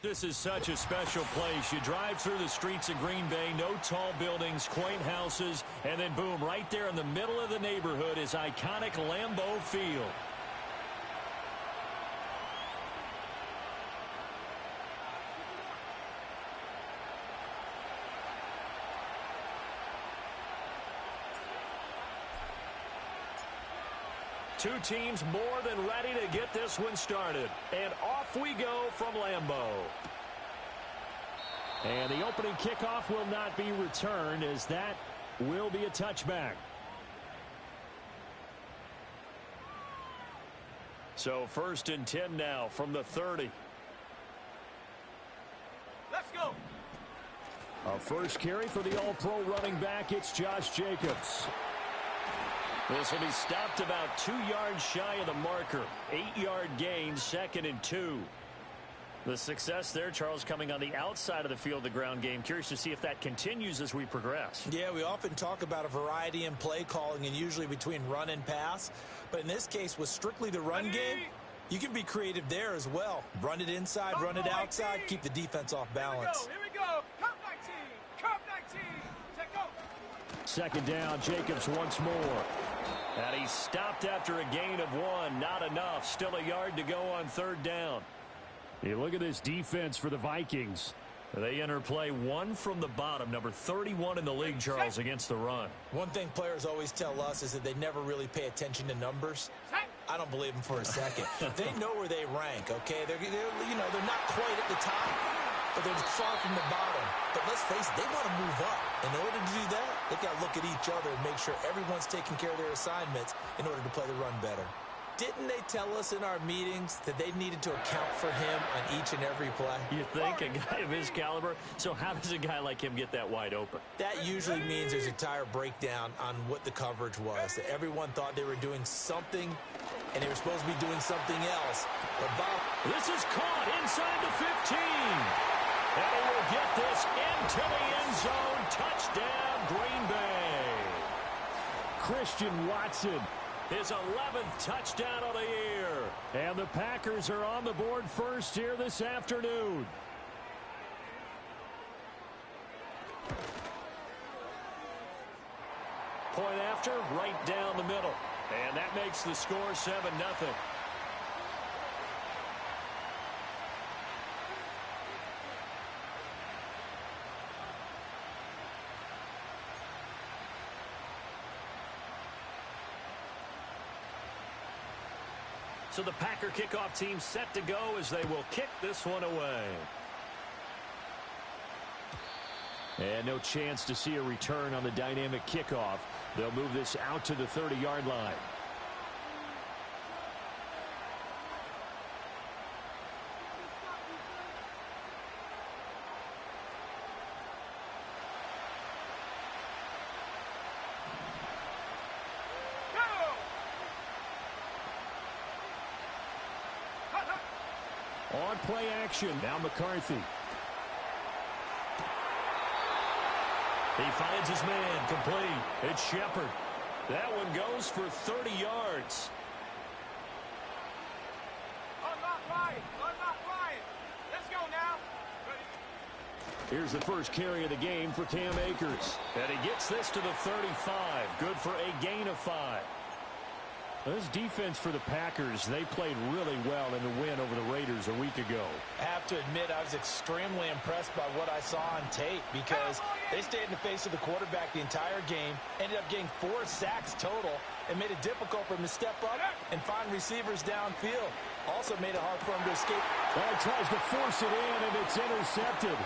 This is such a special place. You drive through the streets of Green Bay, no tall buildings, quaint houses, and then boom, right there in the middle of the neighborhood is iconic Lambeau Field. Two teams more than ready to get this one started. And off we go from Lambeau. And the opening kickoff will not be returned, as that will be a touchback. So 1st and 10 now from the 30. Let's go. A first carry for the All-Pro running back. It's Josh Jacobs. This will be stopped about 2 yards shy of the marker. 8-yard gain, 2nd and 2. The success there, Charles, coming on the outside of the field, the ground game. Curious to see if that continues as we progress. Yeah, we often talk about a variety in play calling and usually between run and pass. But in this case, with strictly the run game, you can be creative there as well. Run it inside, run it outside, keep the defense off balance. Here we go. Come 19. Come 19. Take go. 2nd down, Jacobs once more. And he stopped after a gain of 1. Not enough. Still a yard to go on 3rd down. You look at this defense for the Vikings. They enter play 1 from the bottom, number 31 in the league, Charles, against the run. One thing players always tell us is that they never really pay attention to numbers. I don't believe them for a second. They know where they rank, okay? They're not quite at the top, but they're far from the bottom. But let's face it, they want to move up. In order to do that, they've got to look at each other and make sure everyone's taking care of their assignments in order to play the run better. Didn't they tell us in our meetings that they needed to account for him on each and every play? You think, a guy of his caliber? So how does a guy like him get that wide open? That usually means there's a tire breakdown on what the coverage was. That everyone thought they were doing something, and they were supposed to be doing something else. But Bob, this is caught inside the 15. And he will get this into the end zone. Touchdown, Green Bay. Christian Watson, his 11th touchdown of the year. And the Packers are on the board first here this afternoon. Point after, right down the middle. And that makes the score 7-0. So the Packer kickoff team set to go as they will kick this one away. And no chance to see a return on the dynamic kickoff. They'll move this out to the 30-yard line. On play action, now McCarthy. He finds his man, complete. It's Shepard. That one goes for 30 yards. Unlock Ryan. Unlock Ryan. Let's go now. Here's the first carry of the game for Cam Akers. And he gets this to the 35. Good for a gain of 5. This defense for the Packers, they played really well in the win over the Raiders a week ago. I have to admit, I was extremely impressed by what I saw on tape because they stayed in the face of the quarterback the entire game, ended up getting 4 sacks total, and made it difficult for him to step up and find receivers downfield. Also made it hard for him to escape. Well, he tries to force it in, and it's intercepted.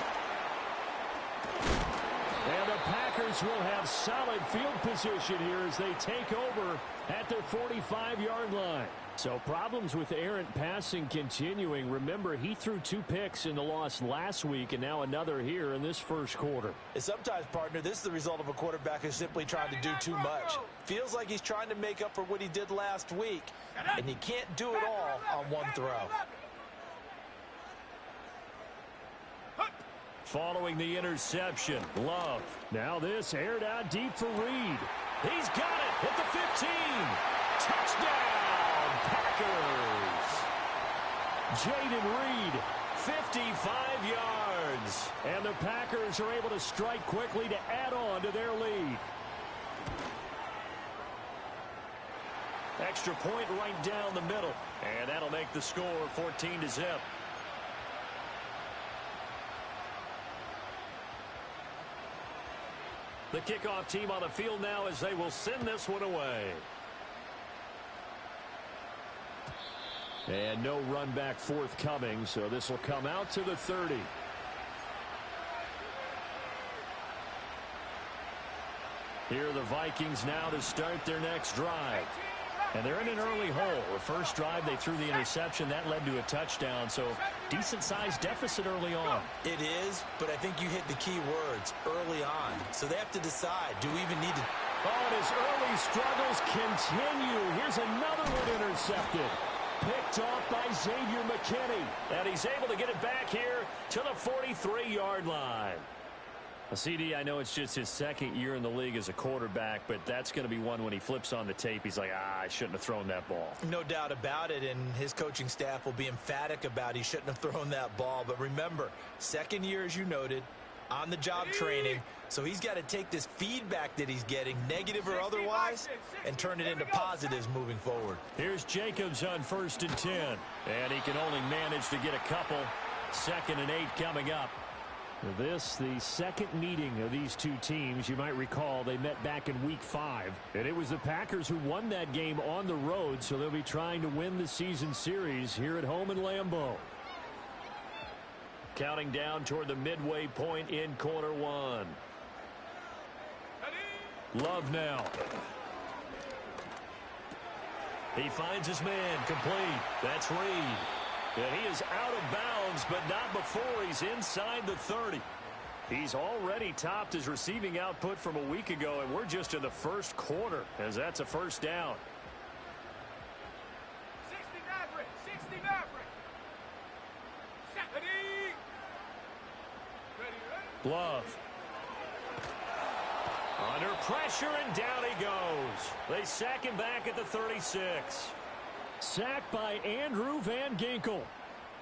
And the Packers will have solid field position here as they take over at their 45-yard line. So problems with errant passing continuing. Remember, he threw 2 picks in the loss last week and now another here in this first quarter. And sometimes, partner, this is the result of a quarterback who's simply trying to do too much. Feels like he's trying to make up for what he did last week, and he can't do it all on one throw. Following the interception, Love. Now this aired out deep for Reed. He's got it at the 15. Touchdown, Packers. Jaden Reed 55 yards. And the Packers are able to strike quickly to add on to their lead. Extra point right down the middle. And that'll make the score 14-0. The kickoff team on the field now as they will send this one away. And no run back forthcoming, so this will come out to the 30. Here are the Vikings now to start their next drive. And they're in an early hole. The first drive, they threw the interception. That led to a touchdown, so decent-sized deficit early on. It is, but I think you hit the key words, early on. So they have to decide, do we even need to... Oh, and his early struggles continue. Here's another one intercepted. Picked off by Xavier McKinney. And he's able to get it back here to the 43-yard line. CD, I know it's just his second year in the league as a quarterback, but that's going to be one when he flips on the tape. He's like, I shouldn't have thrown that ball. No doubt about it, and his coaching staff will be emphatic about he shouldn't have thrown that ball. But remember, second year, as you noted, on-the-job training, so he's got to take this feedback that he's getting, negative or otherwise, and turn it into positives moving forward. Here's Jacobs on 1st and 10, and he can only manage to get a couple. 2nd and 8 coming up. This, the second meeting of these two teams. You might recall they met back in Week 5. And it was the Packers who won that game on the road, so they'll be trying to win the season series here at home in Lambeau. Counting down toward the midway point in quarter one. Love now. He finds his man complete. That's Reed. And he is out of bounds, but not before he's inside the 30. He's already topped his receiving output from a week ago, and we're just in the first quarter, as that's a first down. 60 Maverick, 60 Maverick. Ready. Glove. Under pressure, and down he goes. They sack him back at the 36. Sacked by Andrew Van Ginkel.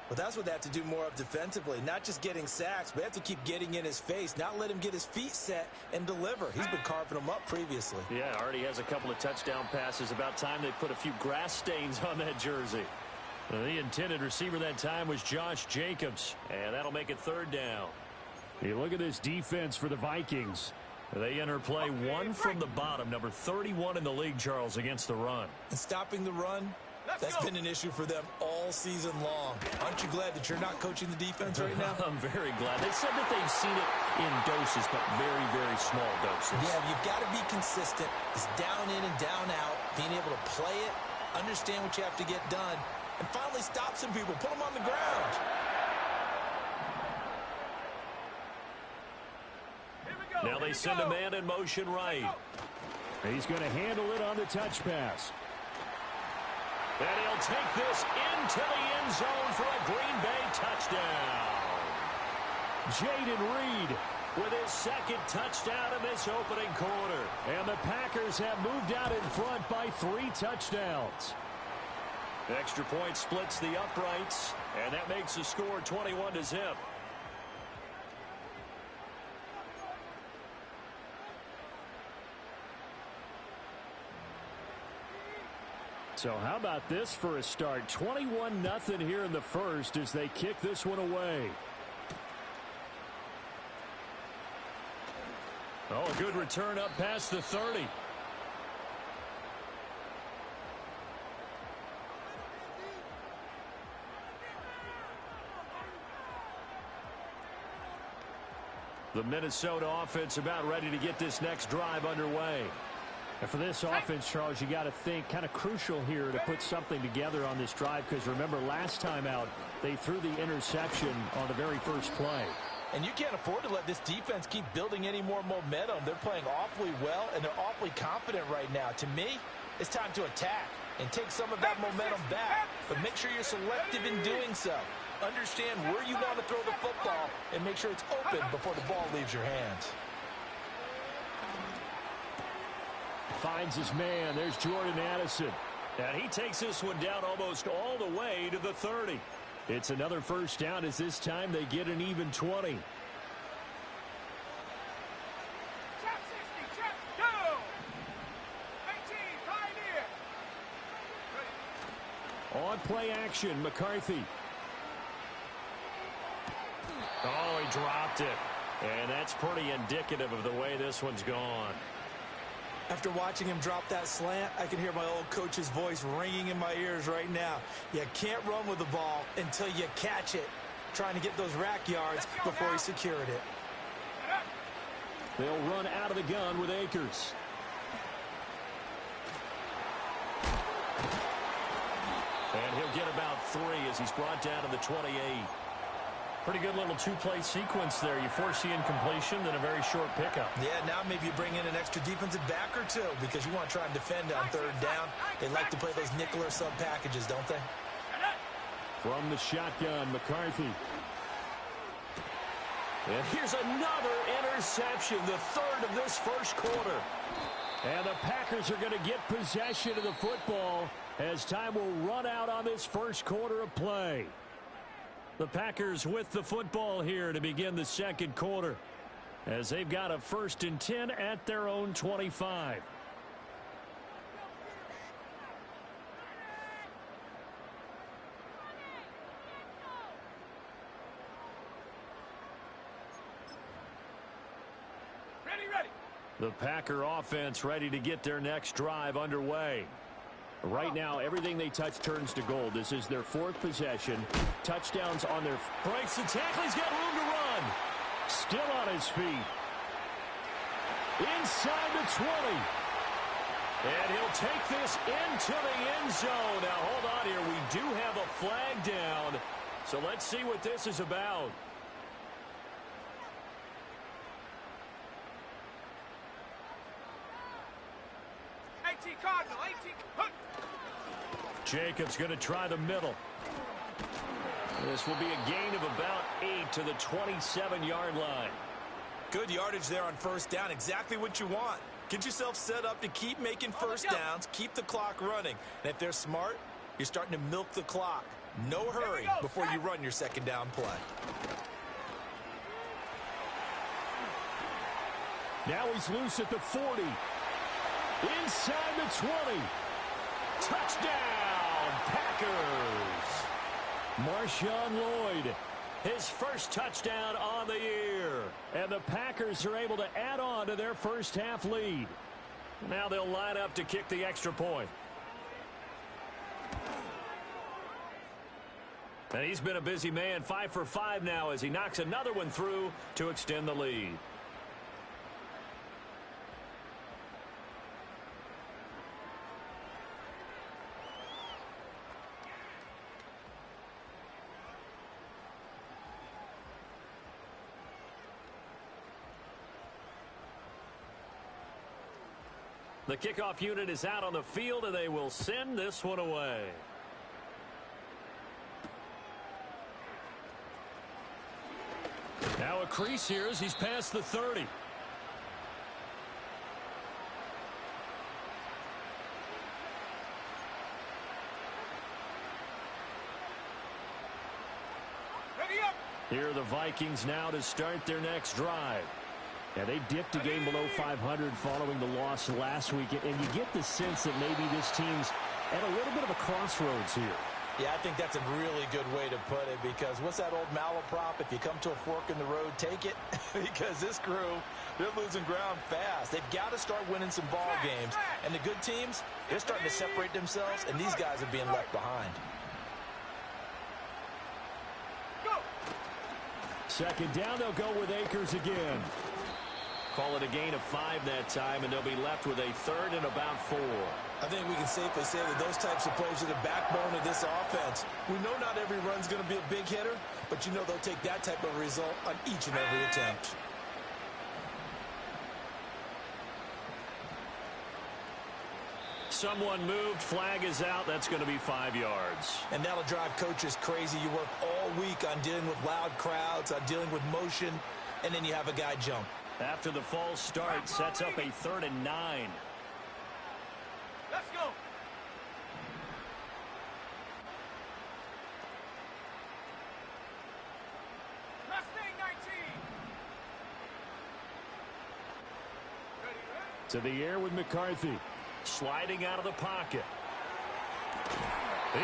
Well, that's what they have to do more of defensively. Not just getting sacks, but they have to keep getting in his face, not let him get his feet set and deliver. He's been carving them up previously. Yeah, already has a couple of touchdown passes. About time they put a few grass stains on that jersey. The intended receiver that time was Josh Jacobs, and that'll make it 3rd down. Hey, look at this defense for the Vikings. They enter play one from the bottom, number 31 in the league, Charles, against the run. And stopping the run, that's been an issue for them all season long. Aren't you glad that you're not coaching the defense right now? I'm very glad. They said that they've seen it in doses, but very, very small doses. Yeah, you've got to be consistent. It's down in and down out, being able to play it, understand what you have to get done, and finally stop some people, put them on the ground. Now they send a man in motion right. He's going to handle it on the touch pass. And he'll take this into the end zone for a Green Bay touchdown. Jaden Reed with his 2nd touchdown in this opening quarter. And the Packers have moved out in front by 3 touchdowns. Extra point splits the uprights, and that makes the score 21-0. So how about this for a start? 21-0 here in the first as they kick this one away. Oh, a good return up past the 30. The Minnesota offense about ready to get this next drive underway. And for this offense, Charles, you got to think kind of crucial here to put something together on this drive, because remember last time out they threw the interception on the very first play. And you can't afford to let this defense keep building any more momentum. They're playing awfully well, and they're awfully confident right now. To me, it's time to attack and take some of that momentum back, but make sure you're selective in doing so. Understand where you want to throw the football and make sure it's open before the ball leaves your hands. Finds his man. There's Jordan Addison. And he takes this one down almost all the way to the 30. It's another first down as this time they get an even 20. Check 60, check, go! 18, Pioneer! On play action, McCarthy. Oh, he dropped it. And that's pretty indicative of the way this one's gone. After watching him drop that slant, I can hear my old coach's voice ringing in my ears right now. You can't run with the ball until you catch it. Trying to get those rack yards before he secured it. They'll run out of the gun with Akers. And he'll get about 3 as he's brought down to the 28. Pretty good little two-play sequence there. You force the incompletion, then a very short pickup. Yeah, now maybe you bring in an extra defensive back or two because you want to try and defend on third down. They like to play those nickel or sub packages, don't they? From the shotgun, McCarthy. And here's another interception, the third of this first quarter. And the Packers are going to get possession of the football as time will run out on this first quarter of play. The Packers with the football here to begin the second quarter as they've got a 1st and 10 at their own 25. Ready. The Packer offense ready to get their next drive underway. Right now, everything they touch turns to gold. This is their 4th possession. Touchdowns on their... Breaks the tackle. He's got room to run. Still on his feet. Inside the 20. And he'll take this into the end zone. Now, hold on here. We do have a flag down. So let's see what this is about. Cardinal, 18. Jacobs going to try the middle. This will be a gain of about 8 to the 27-yard line. Good yardage there on first down. Exactly what you want. Get yourself set up to keep making first downs, keep the clock running. And if they're smart, you're starting to milk the clock. No hurry before you run your second down play. Now he's loose at the 40. Inside the 20. Touchdown, Packers. Marshawn Lloyd, his first touchdown on the year. And the Packers are able to add on to their first half lead. Now they'll line up to kick the extra point. And he's been a busy man, 5 for 5 now as he knocks another one through to extend the lead. The kickoff unit is out on the field, and they will send this one away. Now a crease here as he's past the 30. Ready up. Here are the Vikings now to start their next drive. Yeah, they dipped a game below 500 following the loss last week, and you get the sense that maybe this team's at a little bit of a crossroads here. Yeah, I think that's a really good way to put it because what's that old malaprop? If you come to a fork in the road, take it. Because this crew, they're losing ground fast. They've got to start winning some ball games. And the good teams, they're starting to separate themselves, and these guys are being left behind. Second down, they'll go with Akers again. Call it a gain of 5 that time, and they'll be left with a 3rd and about 4. I think we can safely say that those types of plays are the backbone of this offense. We know not every run's going to be a big hitter, but you know they'll take that type of result on each and every attempt. Someone moved, flag is out, that's going to be 5 yards. And that'll drive coaches crazy. You work all week on dealing with loud crowds, on dealing with motion, and then you have a guy jump. After the false start, sets up a 3rd and 9. Let's go. To the air with McCarthy. Sliding out of the pocket.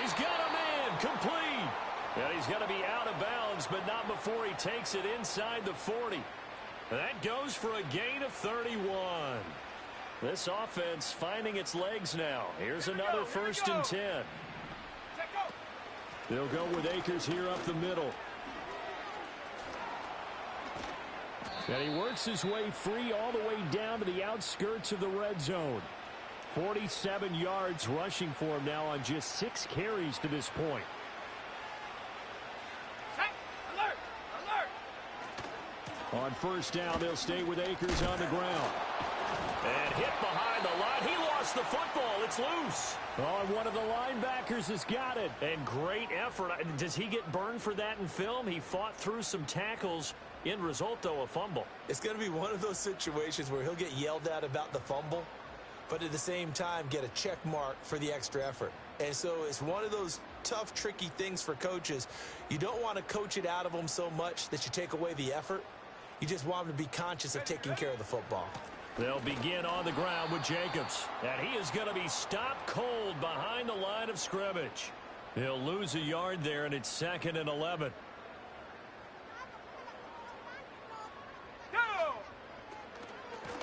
He's got a man. Complete. And he's going to be out of bounds, but not before he takes it inside the 40. That goes for a gain of 31. This offense finding its legs now. Here's another 1st and 10. They'll go with Akers here up the middle. And he works his way free all the way down to the outskirts of the red zone. 47 yards rushing for him now on just 6 carries to this point. Alert! Alert! On 1st down, they'll stay with Akers on the ground. And hit behind the line. He lost the football. It's loose. Oh, and one of the linebackers has got it. And great effort. Does he get burned for that in film? He fought through some tackles. End result, though, a fumble. It's going to be one of those situations where he'll get yelled at about the fumble, but at the same time get a check mark for the extra effort. And so it's one of those tough, tricky things for coaches. You don't want to coach it out of them so much that you take away the effort. You just want them to be conscious of taking care of the football. They'll begin on the ground with Jacobs. And he is going to be stopped cold behind the line of scrimmage. He'll lose a yard there, and it's 2nd and 11.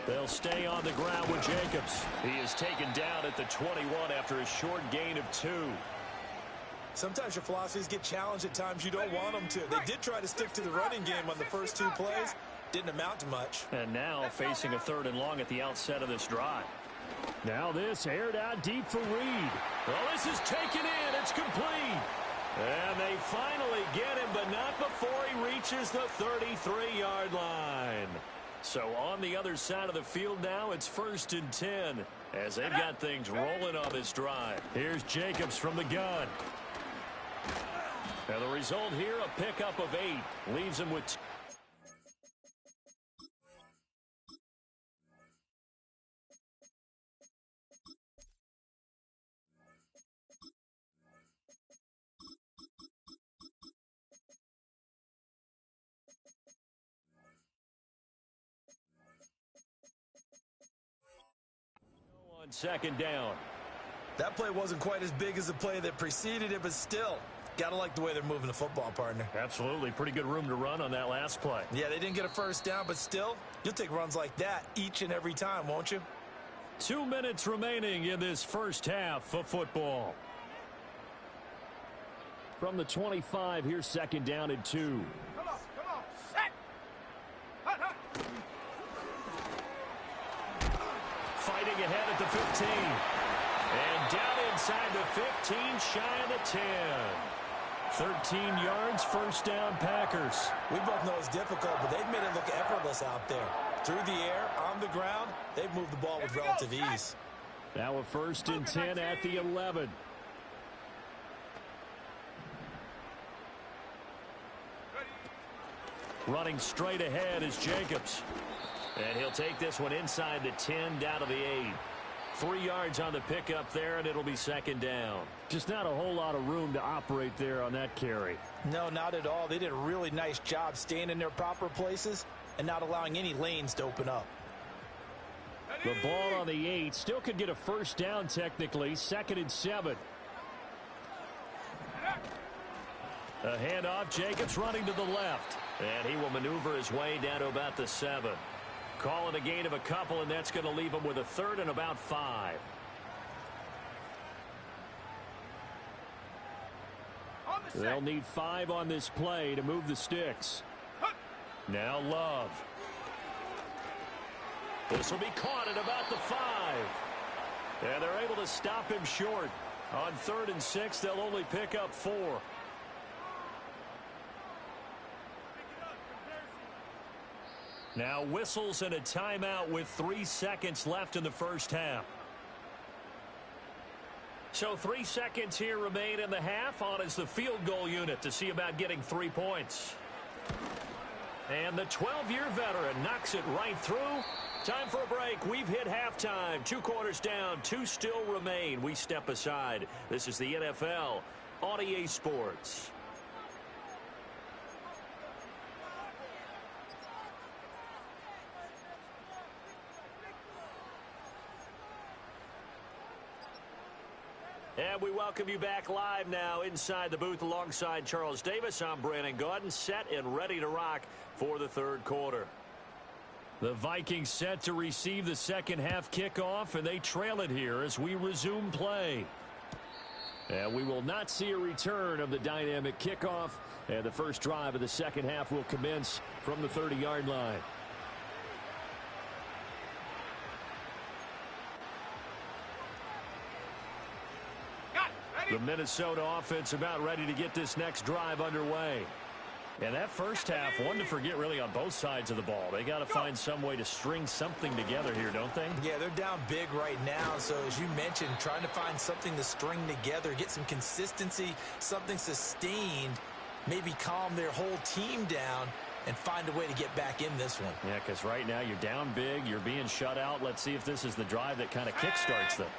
They'll stay on the ground with Jacobs. He is taken down at the 21 after a short gain of 2. Sometimes your philosophies get challenged at times you don't want them to. They did try to stick to the running game on the first 2 plays. Didn't amount to much. And now facing a 3rd and long at the outset of this drive. Now this aired out deep for Reed. Well, this is taken in. It's complete. And they finally get him, but not before he reaches the 33-yard line. So on the other side of the field now, it's 1st and 10 as they've got things rolling on this drive. Here's Jacobs from the gun. And the result here, a pickup of 8. Leaves him with 2. On 2nd down. That play wasn't quite as big as the play that preceded it, but still, got to like the way they're moving the football, partner. Absolutely. Pretty good room to run on that last play. Yeah, they didn't get a 1st down, but still, you'll take runs like that each and every time, won't you? 2 minutes remaining in this first half of football. From the 25, here's 2nd down and 2. Come on, set! Hut, hut. Fighting ahead at the 15. And down inside the 15, shy of the 10. 13 yards, 1st down Packers. We both know it's difficult, but they've made it look effortless out there. Through the air, on the ground, they've moved the ball with relative ease. Now a 1st and 10 at the 11. Running straight ahead is Jacobs. And he'll take this one inside the 10 down to the 8. 3 yards on the pickup there, and it'll be 2nd down. Just not a whole lot of room to operate there on that carry. No, not at all. They did a really nice job staying in their proper places and not allowing any lanes to open up. The ball on the 8 still could get a 1st down technically. 2nd and 7. A handoff. Jacobs running to the left. And he will maneuver his way down to about the 7. Calling a gain of a couple, and that's going to leave him with a 3rd and about 5. They'll need 5 on this play to move the sticks. Now Love. This will be caught at about the 5. And they're able to stop him short. On 3rd and 6, they'll only pick up 4. Now whistles and a timeout with 3 seconds left in the first half. So 3 seconds here remain in the half. On is the field goal unit to see about getting 3 points. And the 12-year veteran knocks it right through. Time for a break. We've hit halftime. 2 quarters down. 2 still remain. We step aside. This is the NFL on EA Sports. welcome you back live now inside the booth alongside Charles Davis. I'm Brandon Gaudin, set and ready to rock for the third quarter. The Vikings set to receive the second half kickoff, and they trail it here as we resume play. And we will not see a return of the dynamic kickoff, and the first drive of the second half will commence from the 30-yard line. The Minnesota offense about ready to get this next drive underway. And that first half, one to forget really on both sides of the ball. They got to find some way to string something together here, don't they? Yeah, they're down big right now. So as you mentioned, trying to find something to string together, get some consistency, something sustained, maybe calm their whole team down and find a way to get back in this one. Yeah, because right now you're down big, you're being shut out. Let's see if this is the drive that kind of kickstarts them.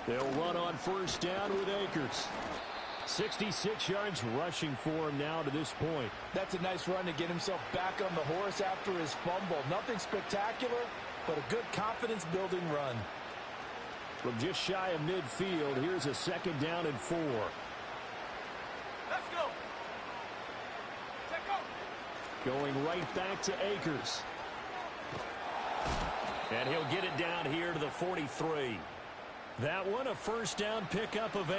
They'll run on first down with Akers. 66 yards rushing for him now to this point. That's a nice run to get himself back on the horse after his fumble. Nothing spectacular, but a good confidence-building run. From just shy of midfield, here's a second down and 4. Let's go. Check go. Going right back to Akers. And he'll get it down here to the 43. That one, a first down pickup of 8.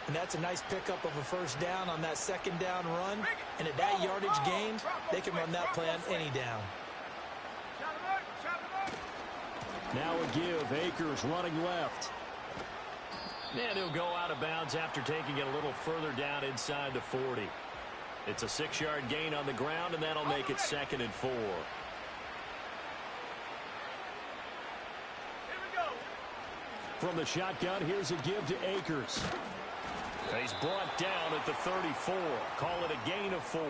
And that's a nice pickup of a first down on that second down run. And at that yardage gained, they can run that play on any down. Now a give. Akers running left. And he'll go out of bounds after taking it a little further down inside the 40. It's a 6-yard gain on the ground, and that'll make it 2nd and 4. From the shotgun, here's a give to Akers. He's brought down at the 34. Call it a gain of 4.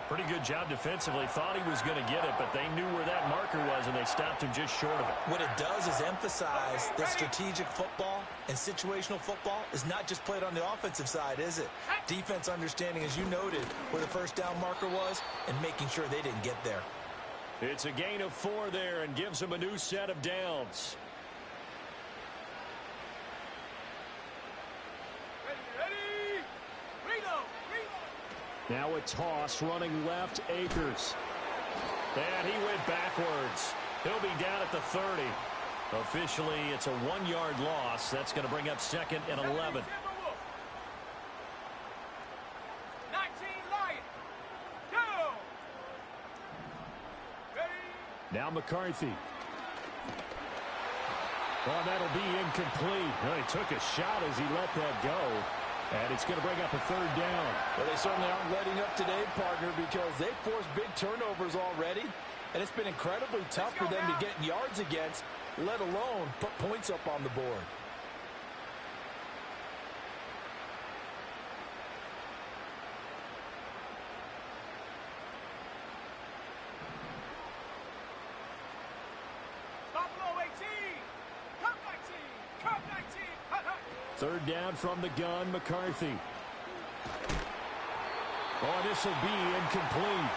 Pretty good job defensively. Thought he was going to get it, but they knew where that marker was, and they stopped him just short of it. What it does is emphasize that strategic football and situational football is not just played on the offensive side, is it? Defense understanding, as you noted, where the first down marker was and making sure they didn't get there. It's a gain of 4 there and gives them a new set of downs. Now a toss running left, Akers. And he went backwards. He'll be down at the 30. Officially, it's a 1-yard loss. That's going to bring up 2nd and 11. 19 Lions. Go. Ready. Now McCarthy. Well, that'll be incomplete. Well, he took a shot as he let that go. And it's going to bring up a 3rd down. Well, they certainly aren't letting up today, partner, because they've forced big turnovers already. And it's been incredibly tough for them to get yards against, let alone put points up on the board. Third down from the gun, McCarthy. Oh, this will be incomplete.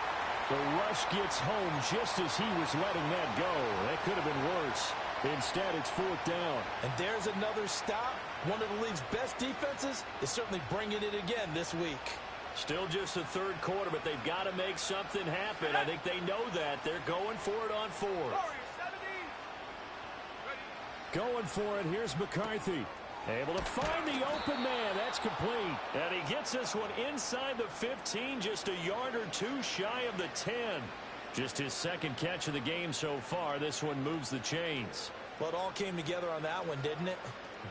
The rush gets home just as he was letting that go. That could have been worse. Instead, it's 4th down. And there's another stop. One of the league's best defenses is certainly bringing it again this week. Still just the third quarter, but they've got to make something happen. I think they know that. They're going for it on 4th. Going for it. Here's McCarthy. Able to find the open man. That's complete. And he gets this one inside the 15, just a yard or 2 shy of the 10. Just his second catch of the game so far. This one moves the chains. Well, it all came together on that one, didn't it?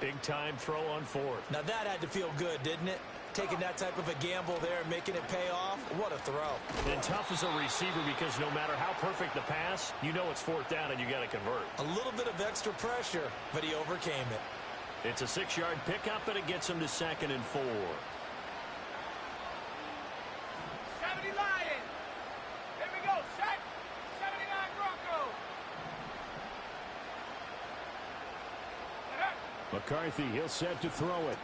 Big-time throw on 4th. Now that had to feel good, didn't it? Taking that type of a gamble there and making it pay off. What a throw. And tough as a receiver because no matter how perfect the pass, you know it's 4th down and you got to convert. A little bit of extra pressure, but he overcame it. It's a 6-yard pickup, and it gets him to 2nd and 4. 70 Lions. Here we go. Set. 79 Broncos. McCarthy, he'll set to throw it.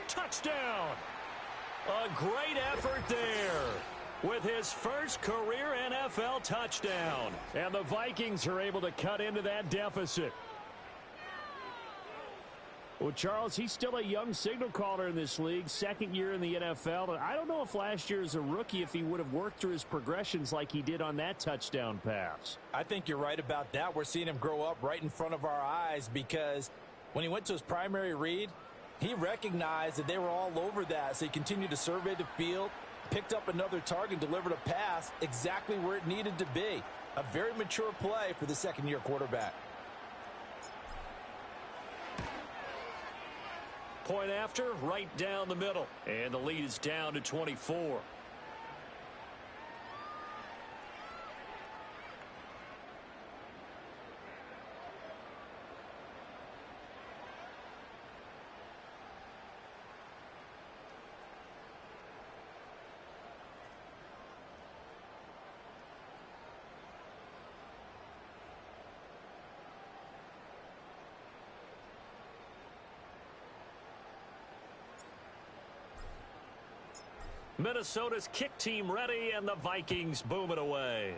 Touchdown. A great effort there. with his first career NFL touchdown. And the Vikings are able to cut into that deficit. Well, Charles, he's still a young signal caller in this league, second year in the NFL. And I don't know if last year as a rookie, if he would have worked through his progressions like he did on that touchdown pass. I think you're right about that. We're seeing him grow up right in front of our eyes because when he went to his primary read, he recognized that they were all over that. So he continued to survey the field, picked up another target, delivered a pass exactly where it needed to be. A very mature play for the second-year quarterback. Point after, right down the middle. And the lead is down to 24. Minnesota's kick team ready, and the Vikings boom it away.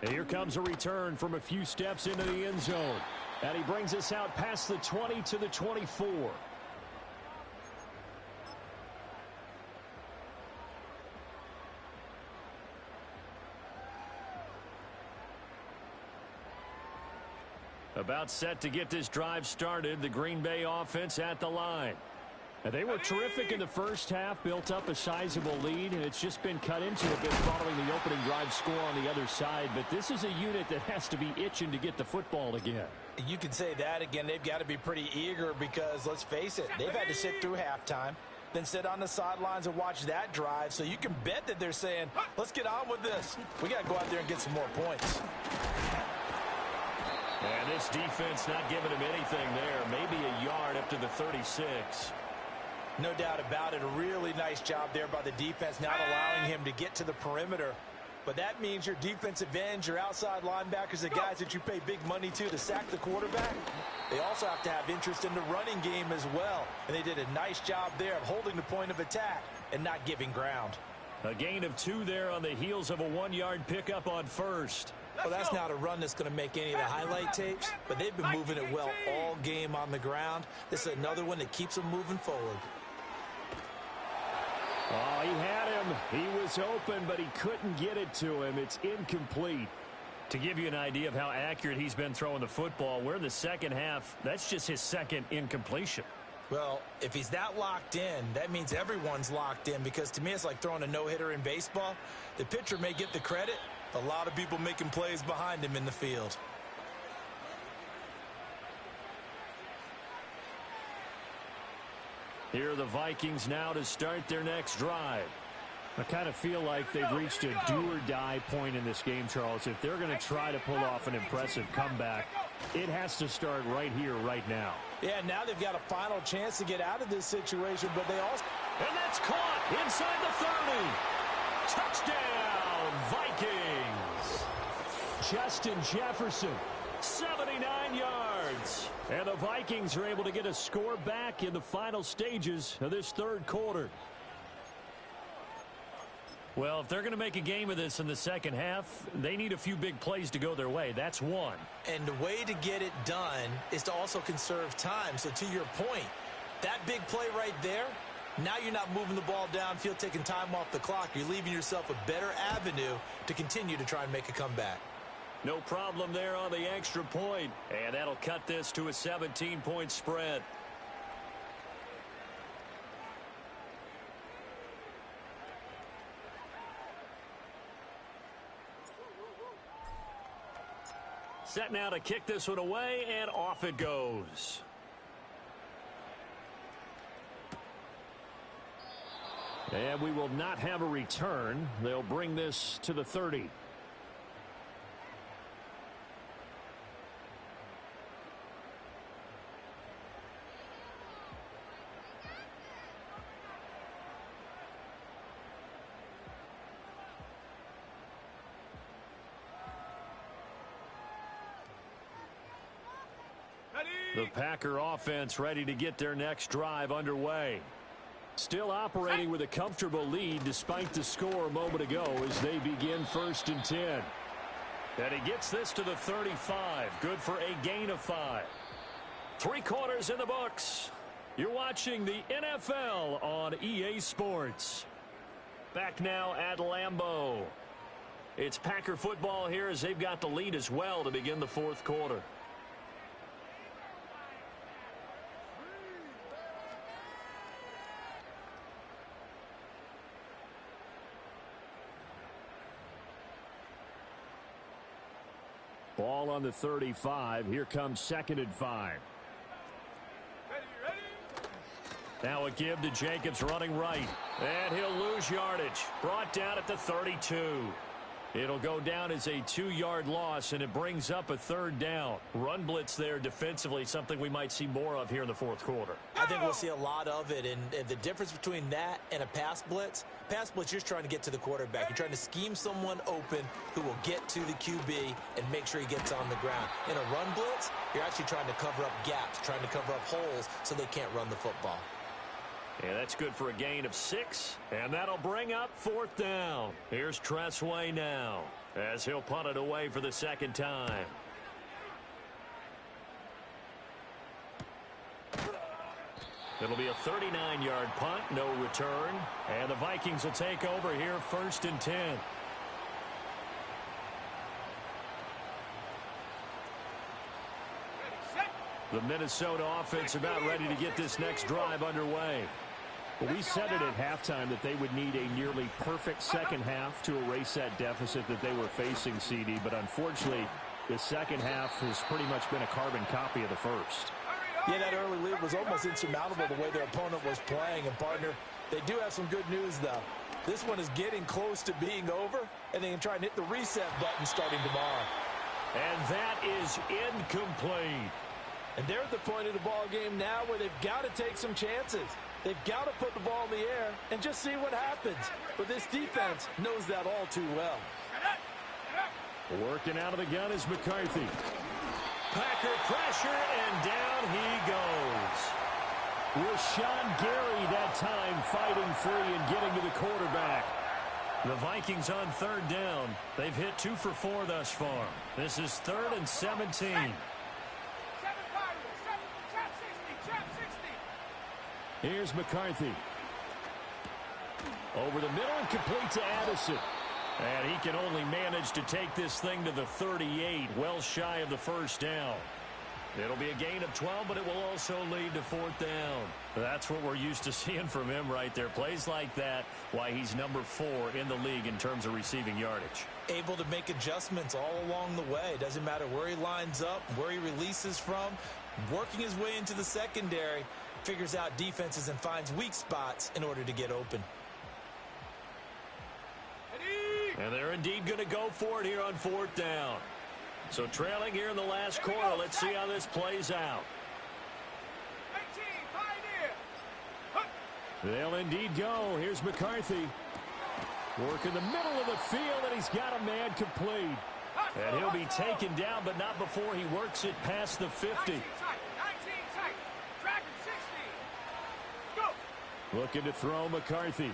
And here comes a return from a few steps into the end zone. And he brings us out past the 20 to the 24. About set to get this drive started, the Green Bay offense at the line. And they were terrific in the first half, built up a sizable lead, and it's just been cut into a bit following the opening drive score on the other side. But this is a unit that has to be itching to get the football again. You can say that again. They've got to be pretty eager because, let's face it, they've had to sit through halftime, then sit on the sidelines and watch that drive. So you can bet that they're saying, let's get on with this. We got to go out there and get some more points. And this defense not giving him anything there. Maybe a yard up to the 36. No doubt about it. A really nice job there by the defense, not allowing him to get to the perimeter. But that means your defensive ends, your outside linebackers, the guys that you pay big money to sack the quarterback, they also have to have interest in the running game as well. And they did a nice job there of holding the point of attack and not giving ground. A gain of 2 there on the heels of a 1-yard pickup on first. Well, that's not a run that's going to make any of the highlight tapes, but they've been moving it well all game on the ground. This is another one that keeps them moving forward. Oh, he had him. He was open, but he couldn't get it to him. It's incomplete. To give you an idea of how accurate he's been throwing the football, we're in the second half. That's just his second incompletion. Well, if he's that locked in, that means everyone's locked in, because to me it's like throwing a no-hitter in baseball. The pitcher may get the credit. A lot of people making plays behind him in the field. Here are the Vikings now to start their next drive. I kind of feel like they've reached a do-or-die point in this game, Charles. If they're going to try to pull off an impressive comeback, it has to start right here, right now. Yeah, now they've got a final chance to get out of this situation, but they also... And that's caught inside the 30. Touchdown, Vikings. Justin Jefferson, 79 yards. And the Vikings are able to get a score back in the final stages of this third quarter. Well, if they're going to make a game of this in the second half, they need a few big plays to go their way. That's one. And the way to get it done is to also conserve time. So to your point, that big play right there, now you're not moving the ball downfield, taking time off the clock. You're leaving yourself a better avenue to continue to try and make a comeback. No problem there on the extra point. And that'll cut this to a 17-point spread. Set now to kick this one away, and off it goes. And we will not have a return. They'll bring this to the 30. The Packer offense ready to get their next drive underway. Still operating with a comfortable lead despite the score a moment ago as they begin 1st and 10. And he gets this to the 35. Good for a gain of 5. 3 quarters in the books. You're watching the NFL on EA Sports. Back now at Lambeau. It's Packer football here as they've got the lead as well to begin the 4th quarter. Ball on the 35. Here comes 2nd and 5. Now a give to Jacobs running right. And he'll lose yardage. Brought down at the 32. It'll go down as a 2-yard loss, and it brings up a 3rd down. Run blitz there defensively, something we might see more of here in the 4th quarter. I think we'll see a lot of it, and the difference between that and a pass blitz, you're just trying to get to the quarterback. You're trying to scheme someone open who will get to the QB and make sure he gets on the ground. In a run blitz, you're actually trying to cover up gaps, trying to cover up holes so they can't run the football. Yeah, that's good for a gain of 6, and that'll bring up 4th down. Here's Tressway now as he'll punt it away for the 2nd time. It'll be a 39-yard punt, no return, and the Vikings will take over here 1st and 10. The Minnesota offense about ready to get this next drive underway. Well, we said it at halftime that they would need a nearly perfect second half to erase that deficit that they were facing, CD. But unfortunately, the second half has pretty much been a carbon copy of the first. Yeah, that early lead was almost insurmountable the way their opponent was playing. And, partner, they do have some good news, though. This one is getting close to being over, and they can try and hit the reset button starting tomorrow. And that is incomplete. And they're at the point of the ball game now where they've got to take some chances. They've got to put the ball in the air and just see what happens. But this defense knows that all too well. Working out of the gun is McCarthy. Packer pressure, and down he goes. Rashawn Gary that time fighting free and getting to the quarterback. The Vikings on 3rd down. They've hit 2 for 4 thus far. This is 3rd and 17. Here's McCarthy. Over the middle and complete to Addison. And he can only manage to take this thing to the 38, well shy of the 1st down. It'll be a gain of 12, but it will also lead to 4th down. That's what we're used to seeing from him right there. Plays like that, why he's number 4 in the league in terms of receiving yardage. Able to make adjustments all along the way. Doesn't matter where he lines up, where he releases from. Working his way into the secondary. Figures out defenses and finds weak spots in order to get open. And they're indeed going to go for it here on 4th down. So trailing here in the last quarter. Let's see how this plays out. They'll indeed go. Here's McCarthy. Work in the middle of the field, and he's got a man complete. And he'll be taken down, but not before he works it past the 50. Looking to throw McCarthy.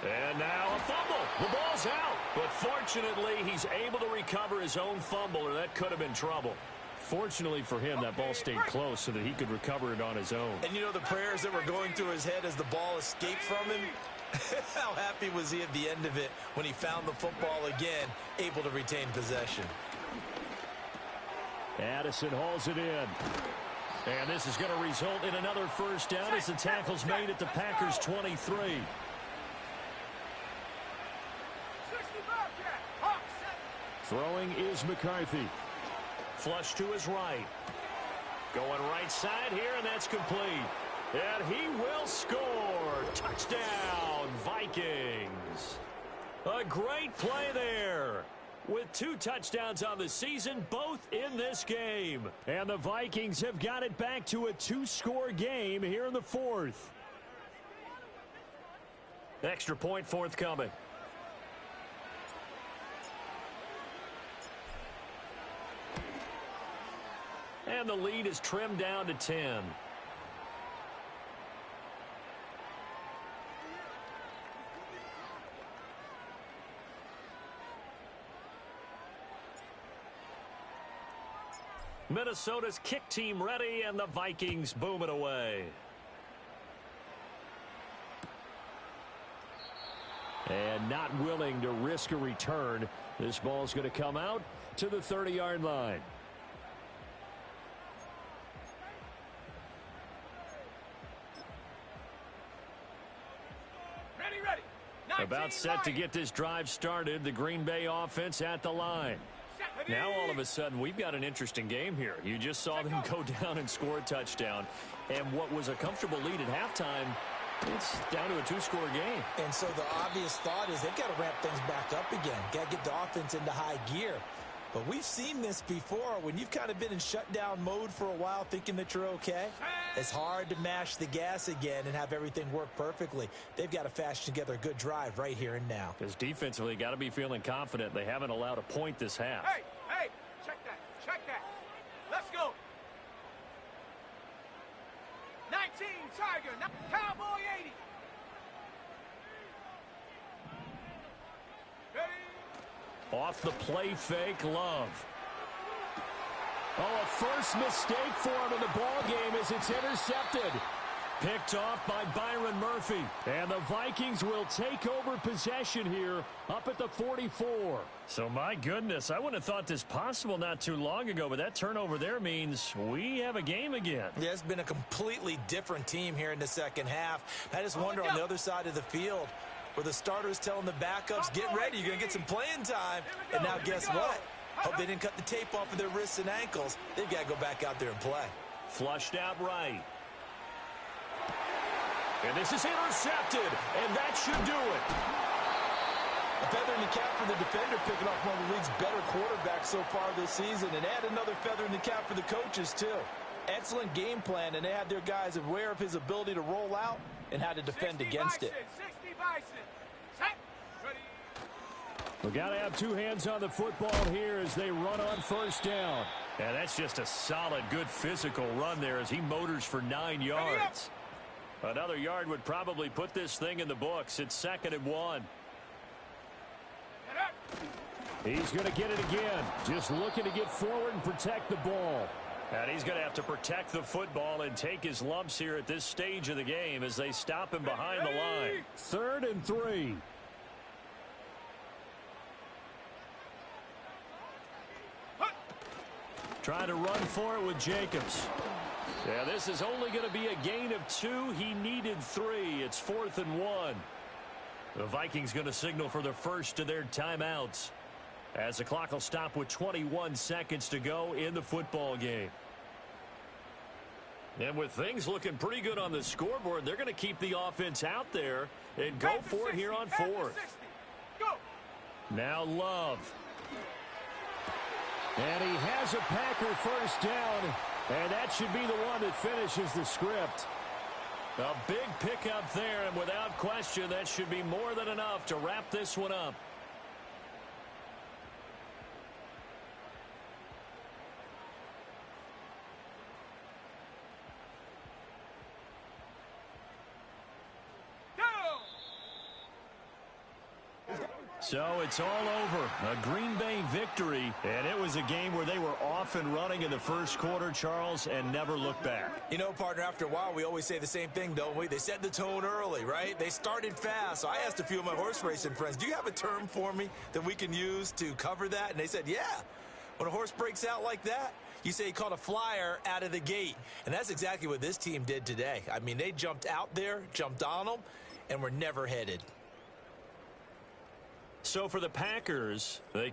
And now a fumble. The ball's out. But fortunately, he's able to recover his own fumble, or that could have been trouble. Fortunately for him, that ball stayed close so that he could recover it on his own. And you know the prayers that were going through his head as the ball escaped from him? How happy was he at the end of it when he found the football again, able to retain possession? Addison hauls it in. And this is going to result in another 1st down as the tackle's made at the Packers' 23. Throwing is McCarthy. Flush to his right. Going right side here, and that's complete. And he will score. Touchdown, Vikings. A great play there. With 2 touchdowns on the season, both in this game. And the Vikings have got it back to a 2-score game here in the 4th. Extra point forthcoming. And the lead is trimmed down to 10. Minnesota's kick team ready, and the Vikings boom it away. And not willing to risk a return. This ball's going to come out to the 30-yard line. Ready. About set to get this drive started. The Green Bay offense at the line. Now all of a sudden we've got an interesting game here. You just saw them go down and score a touchdown. And what was a comfortable lead at halftime, it's down to a two-score game. And so the obvious thought is they've got to ramp things back up again. Got to get the offense into high gear. But we've seen this before. When you've kind of been in shutdown mode for a while thinking that you're okay, it's hard to mash the gas again and have everything work perfectly. They've got to fashion together a good drive right here and now. Because defensively, got to be feeling confident. They haven't allowed a point this half. Hey, check that. Let's go. 19, Tiger, Cowboy 80. Off the play fake, Love. Oh, a first mistake for him in the ball game as it's intercepted. Picked off by Byron Murphy. And the Vikings will take over possession here up at the 44. So, my goodness, I wouldn't have thought this possible not too long ago, but that turnover there means we have a game again. Yeah, it's been a completely different team here in the second half. I just wonder on the other side of the field where the starters telling the backups, get ready, you're going to get some playing time. And now guess what? Hope they didn't cut the tape off of their wrists and ankles. They've got to go back out there and play. Flushed out right. And this is intercepted, and that should do it. A feather in the cap for the defender, picking off one of the league's better quarterbacks so far this season, and add another feather in the cap for the coaches, too. Excellent game plan, and they had their guys aware of his ability to roll out and how to defend against it. 60 Bison. Set. Ready. We got to have two hands on the football here as they run on first down. And that's just a solid, good physical run there as he motors for 9 yards. Another yard would probably put this thing in the books. It's 2nd and 1. He's going to get it again. Just looking to get forward and protect the ball. And he's going to have to protect the football and take his lumps here at this stage of the game as they stop him behind the line. 3rd and 3. Trying to run for it with Jacobs. Yeah, this is only going to be a gain of 2. He needed 3. It's 4th and 1. The Vikings going to signal for the first of their timeouts as the clock will stop with 21 seconds to go in the football game. And with things looking pretty good on the scoreboard, they're going to keep the offense out there and go for it here on 4th. Now Love. And he has a Packer first down, and that should be the one that finishes the script. A big pickup there, and without question, that should be more than enough to wrap this one up. So it's all over. A Green Bay victory, and it was a game where they were off and running in the first quarter, Charles, and never looked back. You know, partner, after a while, we always say the same thing, don't we? They set the tone early, right? They started fast. So I asked a few of my horse racing friends, do you have a term for me that we can use to cover that? And they said, yeah. When a horse breaks out like that, you say he caught a flyer out of the gate. And that's exactly what this team did today. I mean, they jumped out there, jumped on them, and were never headed. So for the Packers, they